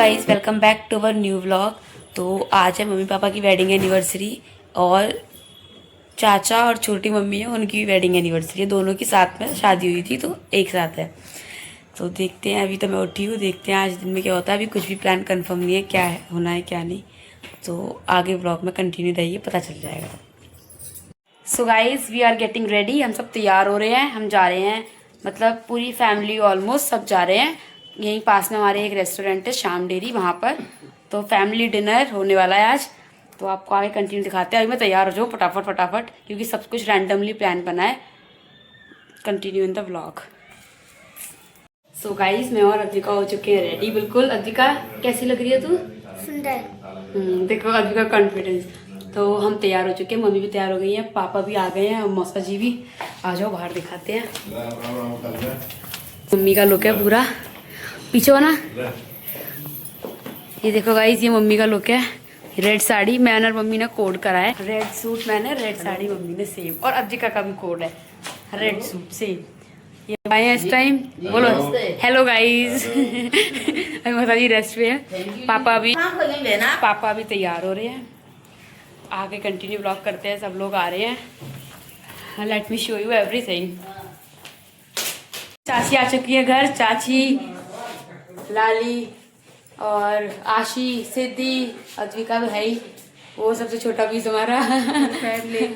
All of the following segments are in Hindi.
Guys welcome back to our new vlog. तो आज है मम्मी पापा की वेडिंग एनिवर्सरी और चाचा और छोटी मम्मी है उनकी वेडिंग एनिवर्सरी है। दोनों की साथ में शादी हुई थी तो एक साथ है। तो देखते हैं, अभी तो मैं उठी हूँ, देखते हैं आज दिन में क्या होता है। अभी कुछ भी प्लान कंफर्म नहीं है, क्या है होना है क्या नहीं। तो आगे व्लॉग में कंटिन्यू रहिए, पता चल जाएगा। So guys we are getting ready. हम सब तैयार हो रहे हैं, हम जा रहे हैं, मतलब पूरी फैमिली ऑलमोस्ट सब जा रहे हैं। यहीं पास में हमारे एक रेस्टोरेंट है श्याम डेरी, वहाँ पर तो फैमिली डिनर होने वाला है आज। तो आपको आगे कंटिन्यू दिखाते हैं। अभी मैं तैयार हो जाऊँ फटाफट फटाफट, क्योंकि सब कुछ रैंडमली प्लान बना है। Continue in the vlog. So guys मैं और अद्विका हो चुके हैं रेडी बिल्कुल। अद्विका कैसी लग रही है तू? सुंदर। देखो अद्विका कॉन्फिडेंस। तो हम तैयार हो चुके हैं, मम्मी भी तैयार हो गई है, पापा भी आ गए हैं और मौसा जी भी। आ जाओ बाहर दिखाते हैं। मम्मी का लुक है पूरा, पीछे हो ना। ये देखो गाइस, ये मम्मी का लुक है। रेड साड़ी मैंने और मम्मी ने कोड करा है। रेड सूट मैंने, रेड साड़ी मम्मी ने सेम। और अद्विका का भी कोड है, रेड सूट सेम। ये आए हैं इस टाइम, बोलो हेलो गाइस। अभी मौसा जी रेस्ट पे है, पापा भी तैयार हो रहे हैं। आगे कंटिन्यू ब्लॉग करते हैं, सब लोग आ रहे हैं। Let me show you everything. चाची आ चुकी है घर, चाची, लाली और आशी, सिद्धि, अद्विका तो है ही, वो सबसे छोटा पीस हमारा फैमिली।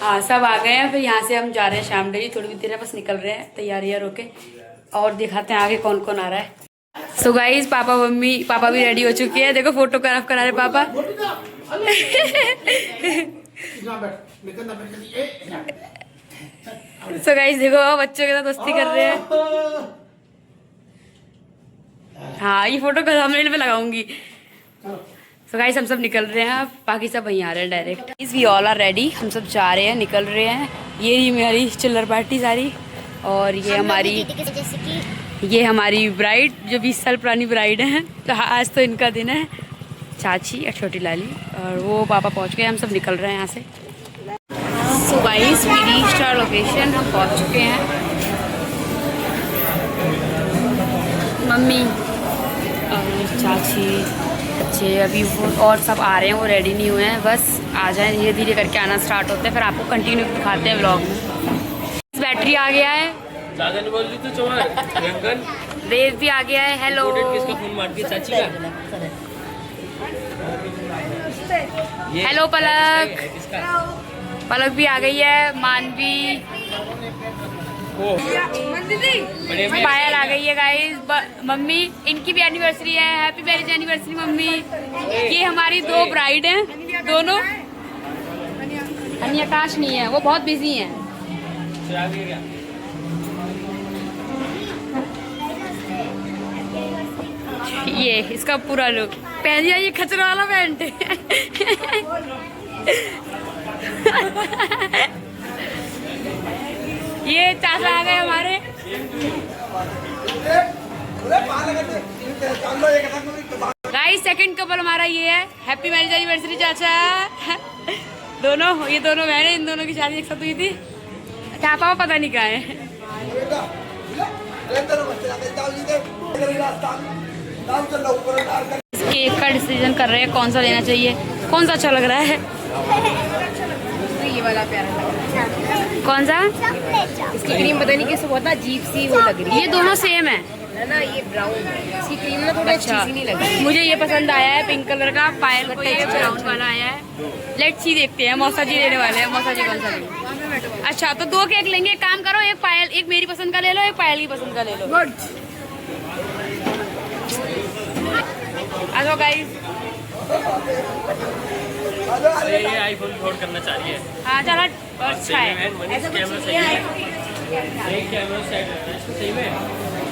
हाँ सब आ गए हैं। फिर यहाँ से हम जा रहे हैं श्याम डेरी, थोड़ी भी देर है बस निकल रहे हैं, तैयारियाँ रोके और दिखाते हैं आगे कौन कौन आ रहा है। सो गाइस पापा भी रेडी हो चुके हैं। देखो फोटोग्राफ करा रहे पापा। सो गाइस देखो बच्चों के साथ दोस्ती कर रहे हैं। हाँ ये फोटो थंबनेल पे लगाऊंगी। सो गाइस हम सब निकल रहे हैं, बाकी सब वहीं आ रहे हैं direct. We all are ready, हम सब जा रहे हैं, निकल रहे हैं। ये रही मेरी चिल्लर पार्टी सारी, और ये हमारी ब्राइड जो 20 साल पुरानी ब्राइड है। तो आज तो इनका दिन है, चाची और छोटी लाली, और वो पापा पहुंच गए। हम सब निकल रहे हैं यहाँ से। So guys we reached our location, हम पहुंच चुके हैं। मम्मी और चाची बच्चे अभी वो और सब आ रहे हैं, वो रेडी नहीं हुए हैं, बस आ जाएं, धीरे धीरे करके आना स्टार्ट होते हैं। फिर आपको कंटिन्यू दिखाते हैं व्लॉग में। बैटरी आ गया है, बोल रही तो देव भी आ गया है। हेलो किसका फोन मार दिया? चाची का। हेलो पलक भी आ गई है, मानवी, पायल आ गई है गाइस। मम्मी इनकी भी एनिवर्सरी है, हैप्पी मैरिज एनिवर्सरी मम्मी। ये हमारी दो ब्राइड हैं दोनों। आकाश नहीं है, वो बहुत बिजी हैं। ये इसका पूरा लुक पहन लिया, ये खचरा वाला पैंट। ये चाचा आ गए हमारे। गाइस सेकंड कपल हमारा ये है, हैप्पी मैरिज एनिवर्सरी चाचा। ये दोनों बहनें, इन दोनों की शादी एक साथ हुई थी। क्या पापा पता नहीं कहाँ है। केक का डिसीजन कर रहे हैं कौन सा लेना चाहिए, कौन सा अच्छा लग रहा है। ये वाला प्यारा लग रहा है। कौन सा? इसकी क्रीम पता नहीं कैसे बहुत अजीब सी वो लग रही है। ये दोनों सेम है ना, ये ब्राउन है, इसकी क्रीम ना थोड़ी अच्छी सी नहीं लग रही। मुझे ये पसंद आया है पिंक कलर का, पायल को ये ब्राउन वाला आया है। लेट्स सी देखते हैं, मौसा जी लेने वाले हैं। मौसा जी कौन सा लेंगे? अच्छा तो दो केक लेंगे, एक काम करो, एक पायल, एक मेरी पसंद का ले लो, एक पायल की पसंद का ले लो। आ जाओ गाइस। ये आईफोन फोड़ करना चाह रही है। हाँ चला अच्छा है।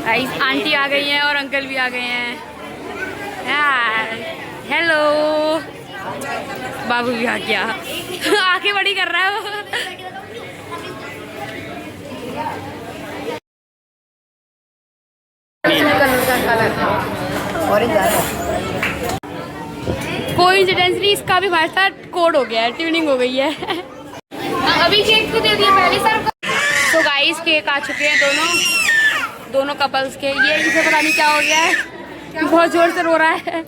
गाइस आंटी आ गई हैं और अंकल भी आ गए हैं। हेलो बाबू भी आ गया। आंखें बड़ी कर रहा है वो। कोइंसिडेंटली इसका भी हमारे साथ कोड हो गया है, ट्यूनिंग हो गई है। अभी केक को दे दिया पहले सर। तो गाइस केक आ चुके हैं दोनों कपल्स के। ये इसे पता नहीं क्या हो गया है, बहुत जोर से रो रहा है।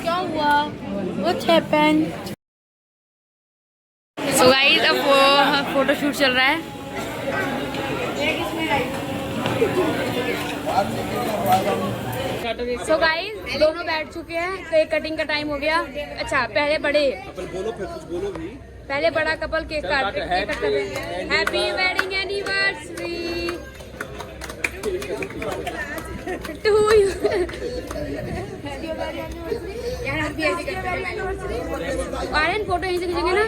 क्या हुआ? What happened? सो गाइस अब फोटो शूट चल रहा है। सो गाइस दोनों बैठ चुके हैं, केक कटिंग का टाइम हो गया। अच्छा पहले बड़े बोलो फिर कुछ बोलो भी। पहले बड़ा कपल केक काट रहे हैं। Happy wedding anniversary to you. Aryan photo यहीं से खींचेंगे ना।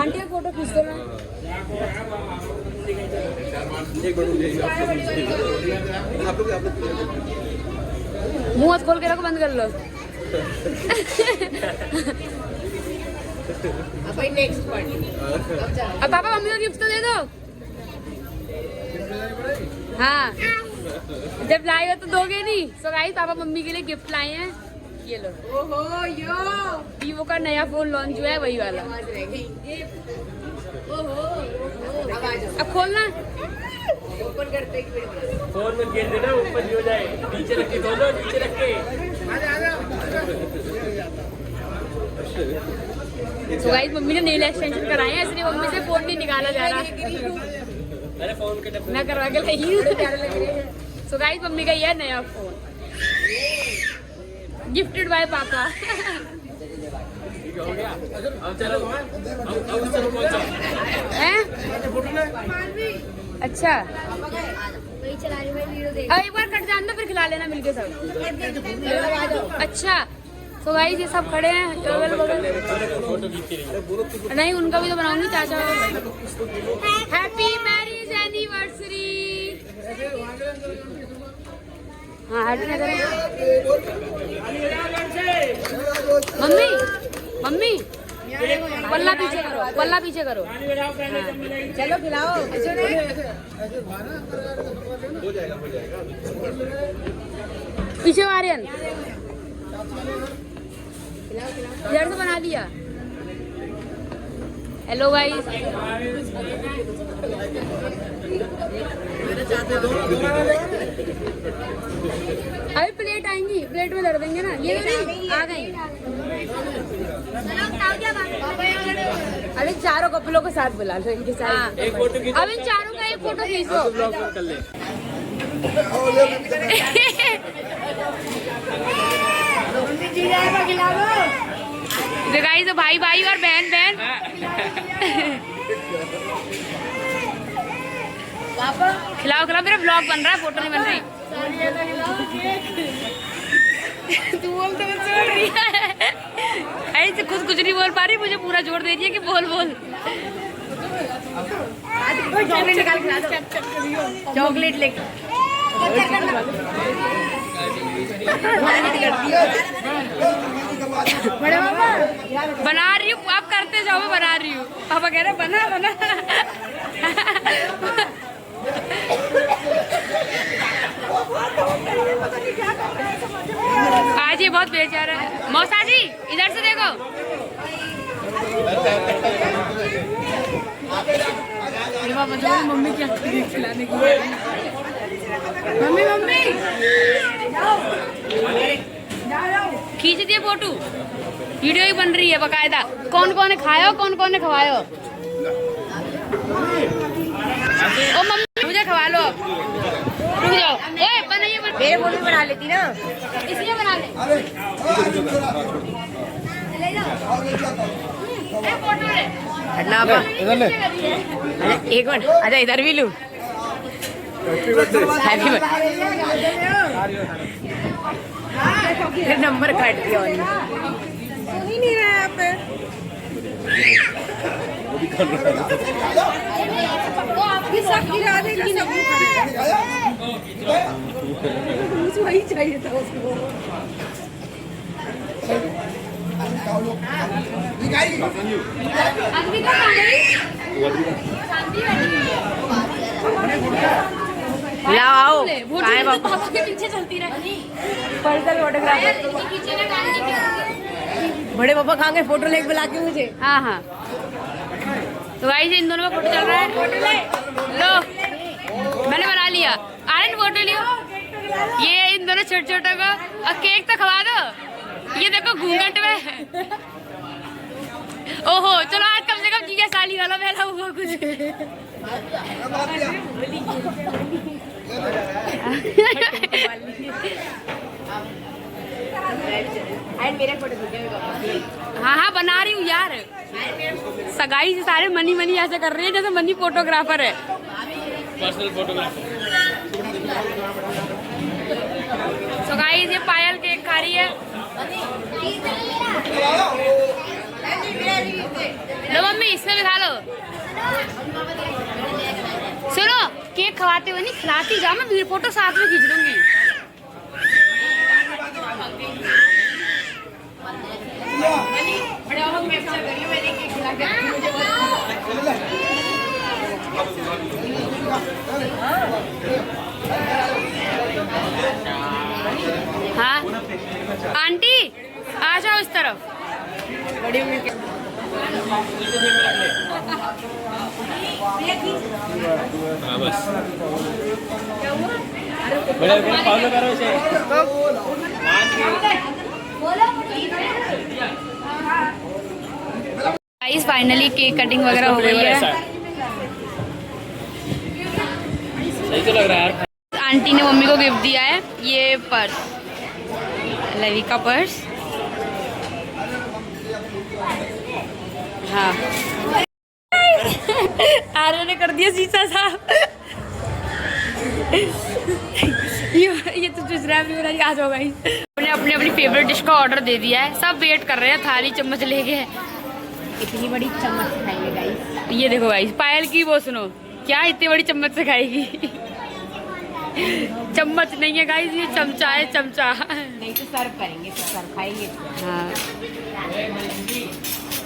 आंटी का फोटो खींच दो ना। मुंह हाथ खोल के रखो, बंद कर लो। अब पापा मम्मी को गिफ्ट तो दे दो। हाँ जब लाए हो तो दोगे नहीं। सो गाइस पापा मम्मी के लिए गिफ्ट लाए हैं, ये लो। ओहो यो वीवो का नया फोन लॉन्च हुआ है, वही वाला। अब खोलना। ओपन करते फोन में गिर देना, ऊपर नहीं हो जाए। नीचे रख के खोलो, नीचे रख के। तो गाइस मम्मी ने नेल एक्सटेंशन कराए हैं, इसलिए मम्मी से फोन नहीं निकाला जा रहा। अरे फोन के डब्बे मैं करवा के लाई हूँ। सो गाइस मम्मी का ये है नया फोन, गिफ्टेड बाय पापा। हो गया। अब चलो, अब चलो कौन सा? हैं? अच्छा अब एक बार कट जान दो, फिर खिला लेना मिलके सब। अच्छा तो गाइस ये सब खड़े हैं अगल बगल। नहीं उनका भी तो बनाऊंगी, चाचा। Happy marriage anniversary. हाँ मम्मी मम्मी पल्ला पीछे करो, पल्ला पीछे करो। चलो खिलाओ। पीछे आर्यन इधर से बना दिया। हेलो गाइस अभी प्लेट आएंगी, प्लेट में धर देंगे ना। ये नहीं आ गई। अभी चारों कपलों को साथ बुला लो, इनके साथ। एक फोटो खींचो। अब इन चारों का एक फोटो खींच दो। ब्लॉग कर ले। तो गाइस तो भाई भाई और बहन बहन। खिलाओ खिलाओ, मेरा ब्लॉग बन रहा है, फोटो नहीं बन रही। तू बोल तो मुझसे बोल रही है। ऐसे खुद कुछ नहीं बोल पा रही, मुझे पूरा जोर दे रही है कि बोल बोल। चॉकलेट निकाल के ला दो। चॉकलेट लेके बड़े पापा बना रही हूँ, आप करते जाओ, मैं बना रही हूँ। पापा कह रहे बना बना। आज ये बहुत बेचारा है। मौसा जी इधर से देखो। मम्मी क्या खिलाने की। मम्मी मम्मी खींच दिए फोटो, वीडियो ही बन रही है बकायदा। कौन कौन ने खाया, कौन कौन ने खवाया। ओ मम्मी मुझे खवा लो, रुक जाओ। ओए बनाइए, मेरे फोन में बना लेती ना। इसलिए बना ले। फोटो ले हटना पापा। एक मिनट, अच्छा इधर भी लूं। Happy birthday. नंबर काट दिया ही नहीं रहा यहाँ पे। सब गिरा देगी ना। वही चाहिए था उसको। लाओ पापा के पीछे चलती रही। पर्सनल फोटोग्राफर बड़े पापा कहाँ गए? फोटो लेके बुला के मुझे। हाँ हाँ तो भाई इन दोनों का फोटो चल रहा है। लो मैंने बना लिया। आनंद फोटो लियो। ये इन दोनों छोटे छोटे को और केक तो खवा दो। ये देखो घूंघट में। ओहो चलो आज कम से कम जीजा साली वाला पहला हुआ कुछ। हाँ हाँ बना रही हूँ यार। सगाई से सारे मनी मनी ऐसे कर रहे हैं जैसे मनी फोटोग्राफर है। Personal photographer. तो गाइस ये पायल केक खा रही है। लो मम्मी इसमें भी खा लो। सुनो केक खवाते हुए नहीं खिलाती जा, मैं वीडियो फोटो साथ में खींच लूंगी। हाँ आंटी आ जाओ इस तरफ। बड़ी उम्मीद के हाँ बस बड़े फॉलो करो इसे। गाइस फाइनली केक कटिंग वगैरह हो गई है। सही तो लग रहा है यार। आंटी ने मम्मी को गिफ्ट दिया है ये पर्स, लवी का पर्स। हाँ आर्य ने कर दिया शीशा साफ। ये तो दूसरा भी बना आज होगा। उन्होंने अपनी अपनी फेवरेट डिश का ऑर्डर दे दिया है। सब वेट कर रहे हैं थाली चम्मच लेके। इतनी बड़ी चम्मच खाएंगे गाइस। ये देखो गाइस पायल की वो सुनो क्या इतनी बड़ी चम्मच से खाएगी। चम्मच नहीं है गाइस ये चमचा है, चमचा। नहीं तो सर्व करेंगे तो सर्व खाएंगे। हाँ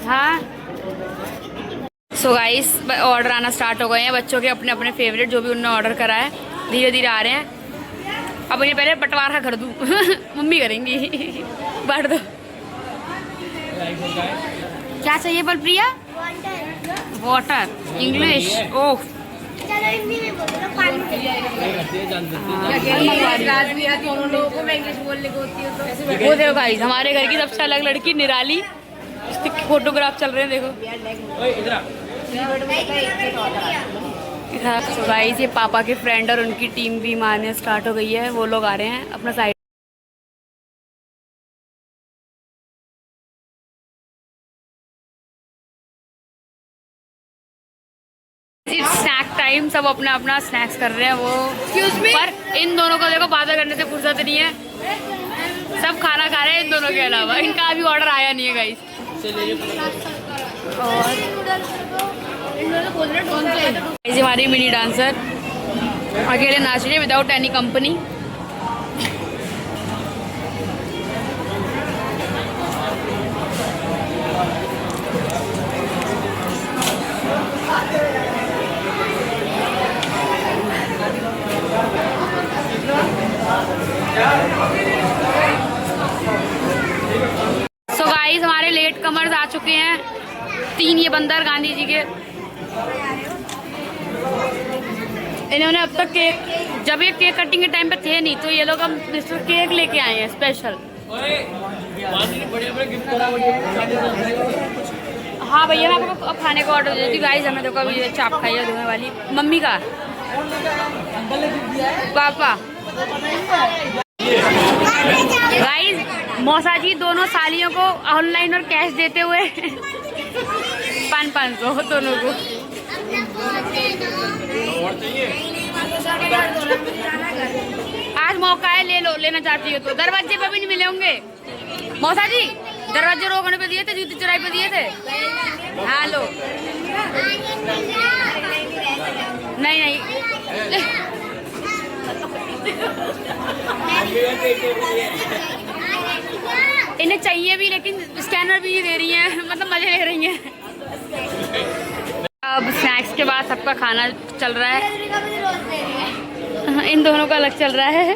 हाँ सो गाइस ऑर्डर आना स्टार्ट हो गए हैं बच्चों के अपने अपने फेवरेट जो भी उन्होंने ऑर्डर करा है। धीरे धीरे आ रहे हैं। अब ये पहले बंटवारा कर दूँ। मम्मी करेंगी। बांट दो। क्या चाहिए बलप्रिया? Water English. ओह दोनों लोगों को इंग्लिश बोलने को होती है तो वो देखो गाइस हमारे घर की सबसे अलग लड़की निराली, इसके फोटोग्राफ चल रहे हैं देखो। तो गाइस ये पापा के फ्रेंड और उनकी टीम भी मारने स्टार्ट हो गई है। वो लोग आ रहे हैं अपना साइड। स्नैक टाइम सब अपना अपना स्नैक्स कर रहे हैं वो। पर इन दोनों को देखो बातें करने से फुर्सत नहीं है। सब खाना खा रहे हैं इन दोनों के अलावा। इनका अभी ऑर्डर आया नहीं है गाइस। और हमारी मिनी डांसर अकेले नाच रही है without any company. So guys हमारे लेट कमर्स आ चुके हैं। 3 ये बंदर गांधी जी के। इन्होंने अब तक केक जब ये केक कटिंग के टाइम पे थे नहीं तो ये लोग हम केक लेके आए हैं स्पेशल। हाँ भैया मैं आपको अब खाने का ऑर्डर देती हूँ गाइस। हमें देखो अभी चाप खाई है धुएं वाली मम्मी का पापा। गाइस मौसा जी दोनों सालियों को ऑनलाइन और कैश देते हुए 500 दोनों को। आज मौका है ले लो, लेना चाहती हो तो। दरवाजे पे भी नहीं मिले होंगे मौसा जी। दरवाजे रोकने पे दिए थे, जूती चुराई पे दिए थे। हाँ लो। नहीं नहीं इन्हें चाहिए भी लेकिन स्कैनर भी दे रही हैं, मतलब मजे ले रही हैं। अब स्नैक्स के बाद सबका खाना चल रहा है। इन दोनों का अलग चल रहा है।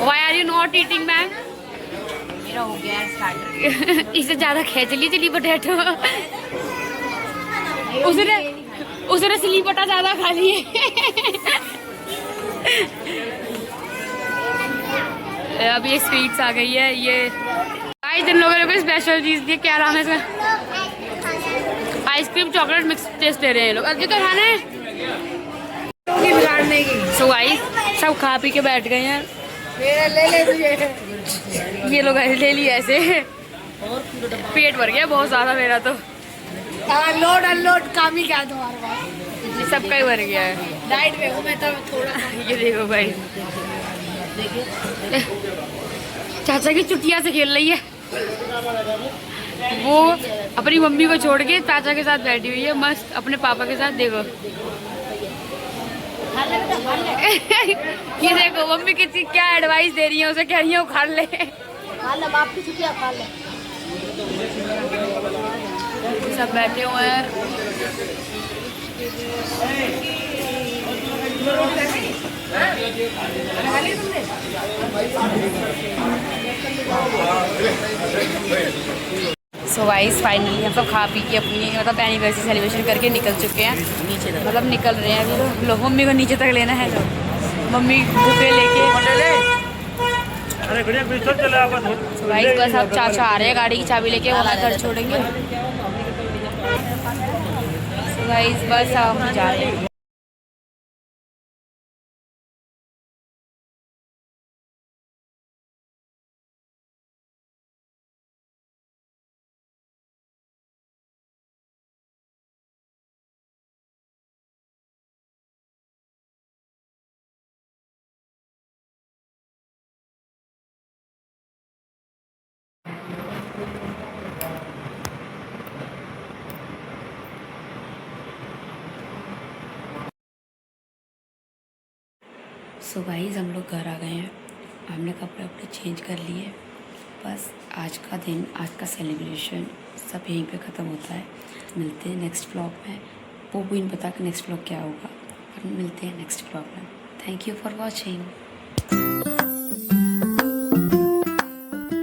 Why are you not eating ma'am? मेरा हो गया स्टार्टर। इससे ज्यादा खींच ली चिली पोटैटो। उसने उसने स्लीपटा ज्यादा खा लिए। अब ये स्वीट्स आ गई है। ये आज इन लोगों ने कोई स्पेशल चीज दी, क्या नाम है इसका? आइसक्रीम चॉकलेट मिक्स टेस्ट ले रहे हैं ये लोग। अर्जी तो खाना है बिगाड़ने की। सो गाइस सब खा पी के बैठ गए हैं। मेरा ले ले तुझे। ये लोग ले लिया ऐसे, पेट भर गया बहुत ज्यादा मेरा तो। लोड अनलोड काम ही क्या है तुम्हारे पास? ये सबका ही भर गया है। डाइट में हूँ मैं तो थोड़ा। ये देखो भाई, चाचा की चुटिया से खेल रही है। वो अपनी मम्मी को छोड़ के चाचा के साथ बैठी हुई है मस्त अपने पापा के साथ। देखो ये देखो मम्मी कितनी क्या एडवाइस दे रही है उसे, कह रही है खा ले, बाप की चुटिया खा ले। सब बैठे हुए हैं। सो गाइस फाइनली हम सब खा पी के अपनी मतलब एनिवर्सरी सेलिब्रेशन करके निकल चुके हैं। नीचे मतलब निकल रहे हैं अभी तो। लो मम्मी को नीचे तक लेना है तो मम्मी बुके लेके। सो गाइस बस अब चाचा आ रहे हैं गाड़ी की चाबी लेके, वो हमें घर छोड़ेंगे। सो गाइस बस हम जा रहे हैं। सो गाइस हम लोग घर आ गए हैं। हमने कपड़े वपड़े चेंज कर लिए। बस आज का दिन, आज का सेलिब्रेशन सब यहीं पे ख़त्म होता है। मिलते हैं नेक्स्ट व्लॉग में। वो भी नहीं पता कि नेक्स्ट व्लॉग क्या होगा, पर मिलते हैं नेक्स्ट व्लॉग में। Thank you for watching.